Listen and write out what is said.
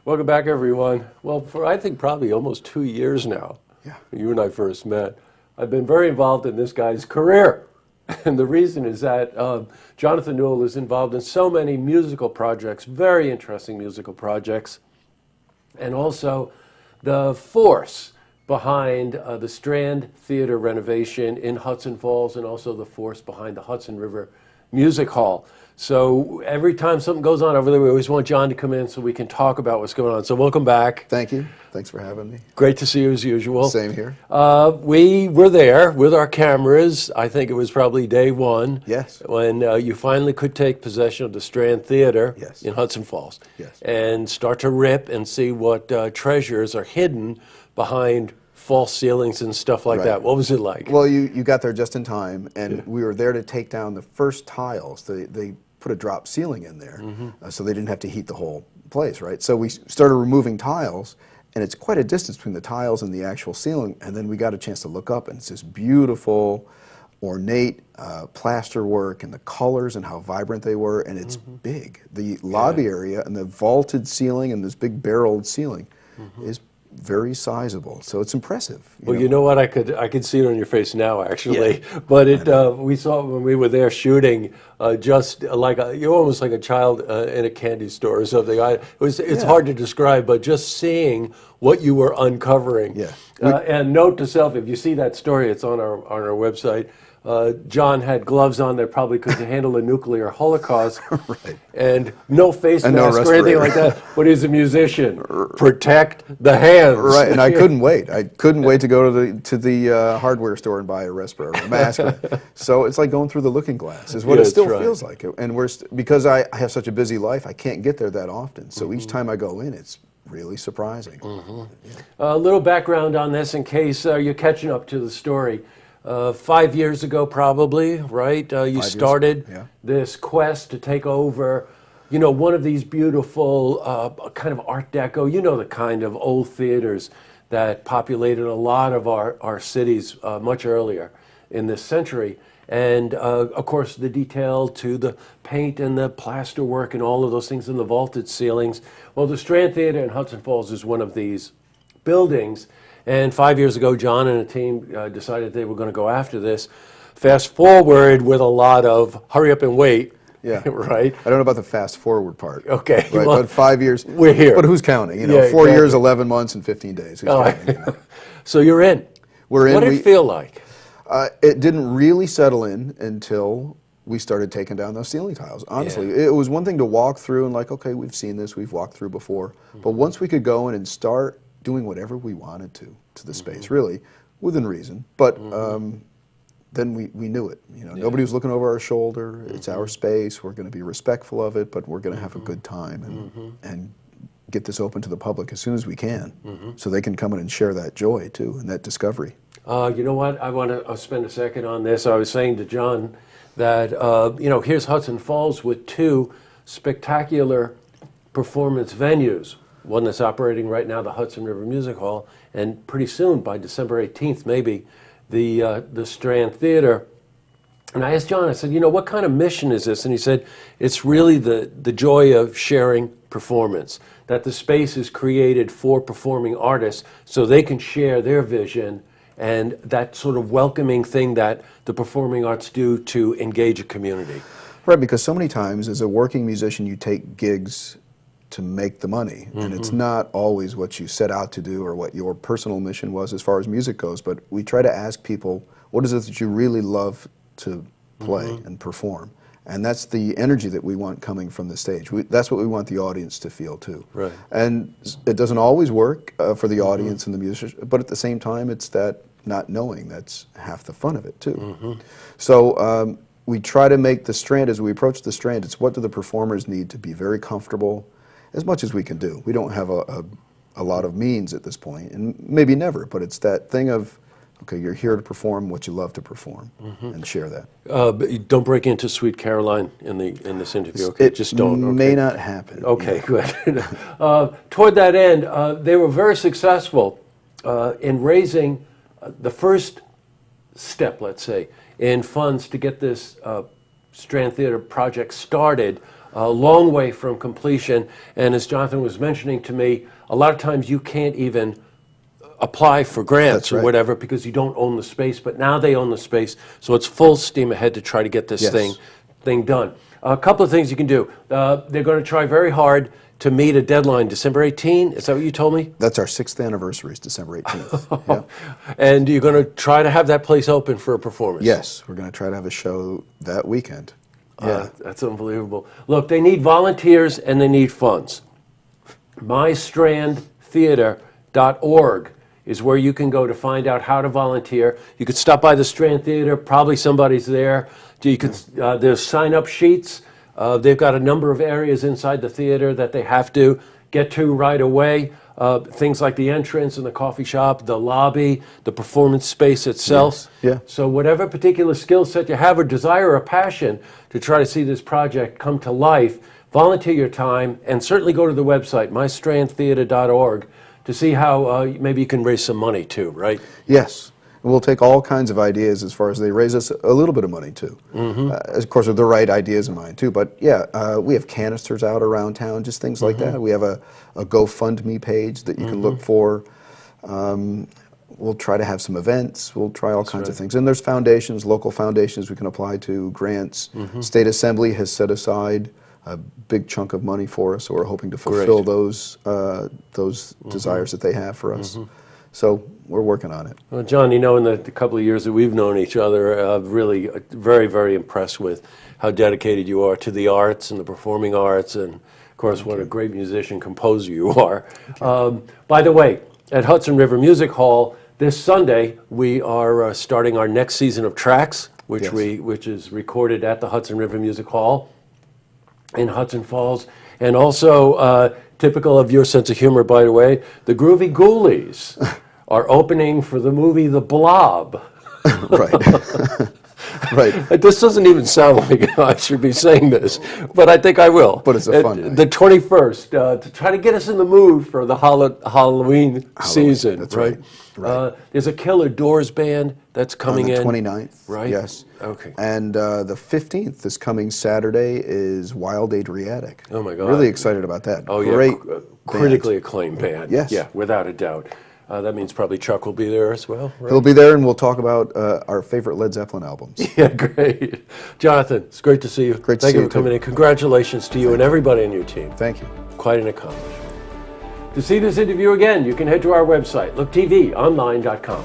Welcome back, everyone. Well, for I think probably almost 2 years now, Yeah. you and I first met, I've been very involved in this guy's career. And the reason is that Jonathan Newell is involved in so many musical projects, very interesting musical projects, and also the force behind the Strand Theater renovation in Hudson Falls, and also the force behind the Hudson River Music Hall. So every time something goes on over there, we always want John to come in so we can talk about what's going on. So welcome back. Thank you. Thanks for having me. Great to see you as usual. Same here. We were there with our cameras. I think it was probably day one. Yes. When you finally could take possession of the Strand Theater Yes. in Hudson Falls. Yes. And start to rip and see what treasures are hidden behind false ceilings and stuff like Right. that. What was it like? Well, you got there just in time, and we were there to take down the first tiles. They put a drop ceiling in there, so they didn't have to heat the whole place, right? So we started removing tiles, and it's quite a distance between the tiles and the actual ceiling, and then we got a chance to look up, and it's this beautiful, ornate plaster work, and the colors and how vibrant they were, and it's big. The lobby area and the vaulted ceiling and this big barreled ceiling is very sizable, so it's impressive. Well, you know what? I could see it on your face now, actually. Yeah. But we saw it when we were there shooting, just like you're almost like a child in a candy store or something. It's hard to describe, but just seeing what you were uncovering. Yeah. And note to self: if you see that story, it's on our website. John had gloves on that probably could handle a nuclear holocaust, Right. and no face And no mask or anything like that. But he's a musician. Protect the hands. Right, and I couldn't wait. I couldn't wait to go to the hardware store and buy a respirator, a mask. So it's like going through the looking glass, is what it still feels like. And because I have such a busy life, I can't get there that often. So each time I go in, it's really surprising. A little background on this in case you're catching up to the story. 5 years ago, probably, right? You started this quest to take over, one of these beautiful kind of Art Deco, the kind of old theaters that populated a lot of our cities much earlier in this century. And, of course, the detail to the paint and the plaster work and all of those things in the vaulted ceilings. Well, the Strand Theater in Hudson Falls is one of these buildings. And 5 years ago, John and a team decided they were going to go after this. Fast forward with a lot of hurry up and wait. Yeah. Right? I don't know about the fast forward part. Okay. Right, Well, but 5 years. we're here. But who's counting? Yeah, 4 years, exactly. 11 months, and 15 days. Who's counting? So you're in. We're in. What did it feel like? It didn't really settle in until we started taking down those ceiling tiles. Honestly, it was one thing to walk through and like, okay, we've seen this, we've walked through before. But once we could go in and start doing whatever we wanted to the space, really, within reason. But then we knew it. Nobody was looking over our shoulder. It's our space. We're going to be respectful of it, but we're going to have a good time and get this open to the public as soon as we can, so they can come in and share that joy too and that discovery. You know what? I want to spend a second on this. I was saying to John that here's Hudson Falls with two spectacular performance venues. One that's operating right now, the Hudson River Music Hall, and pretty soon, by December 18th, maybe, the Strand Theater. And I asked John, I said, what kind of mission is this? And he said, it's really the joy of sharing performance, that the space is created for performing artists so they can share their vision and that sort of welcoming thing that the performing arts do to engage a community. Right, because so many times as a working musician, you take gigs to make the money, and it's not always what you set out to do or what your personal mission was as far as music goes, but we try to ask people, what is it that you really love to play and perform? And that's the energy that we want coming from the stage. That's what we want the audience to feel too. Right. And it doesn't always work for the audience and the musicians, but at the same time, it's that not knowing that's half the fun of it too. So we try to make the Strand, as we approach the Strand, it's what do the performers need to be very comfortable, as much as we can do. We don't have a lot of means at this point, and maybe never, but it's that thing of, okay, you're here to perform what you love to perform, and share that. But you don't break into Sweet Caroline in this interview, okay? Just don't. It may not happen. Okay, good. Toward that end, they were very successful in raising the first step, let's say, in funds to get this Strand Theater project started a long way from completion. And as Jonathan was mentioning to me, a lot of times you can't even apply for grants or whatever because you don't own the space, but now they own the space, so it's full steam ahead to try to get this thing done. A couple of things you can do. They're going to try very hard to meet a deadline, December 18. Is that what you told me? That's our 6th anniversary, is December 18th. Yeah. And you're going to try to have that place open for a performance? Yes, we're going to try to have a show that weekend. Yeah. That's unbelievable. Look, they need volunteers and they need funds. MyStrandTheater.org is where you can go to find out how to volunteer. You could stop by the Strand Theater, probably somebody's there. You could, there's sign-up sheets. They've got a number of areas inside the theater that they have to get to right away. Things like the entrance and the coffee shop, the lobby, the performance space itself. Yes. Yeah. So whatever particular skill set you have or desire or passion to try to see this project come to life, volunteer your time and certainly go to the website, mystrandtheater.org, to see how maybe you can raise some money too, right? Yes. And we'll take all kinds of ideas as far as they raise us a little bit of money too. Of course, with the right ideas in mind too. But yeah, we have canisters out around town, just things like that. We have a GoFundMe page that you can look for. We'll try to have some events. We'll try all kinds of things. And there's foundations, local foundations we can apply to, grants. State Assembly has set aside a big chunk of money for us, so we're hoping to fulfill those desires that they have for us. So we're working on it. Well, John, you know, in the couple of years that we've known each other, really very, very impressed with how dedicated you are to the arts and the performing arts, and of course, what a great musician, composer you are. By the way, at Hudson River Music Hall, this Sunday, we are starting our next season of Tracks, which is recorded at the Hudson River Music Hall in Hudson Falls, and also typical of your sense of humor, by the way, the Groovy Ghoulies are opening for the movie The Blob. Right. This doesn't even sound like I should be saying this, but I think I will. But it's a fun night. The 21st, to try to get us in the mood for the Halloween season. That's right. There's a Killer Doors band that's coming in. On the 29th. Right? Yes. Okay. And the 15th, this coming Saturday, is Wild Adriatic. Oh, my God. Really excited about that. Oh, yeah. Great Critically acclaimed band. Yes. Yeah, without a doubt. That means probably Chuck will be there as well, right? He'll be there, and we'll talk about our favorite Led Zeppelin albums. Yeah, great. Jonathan, it's great to see you. Great to see you. Thank you for coming in. Congratulations to you and everybody on your team. Thank you. Quite an accomplishment. To see this interview again, you can head to our website, looktvonline.com.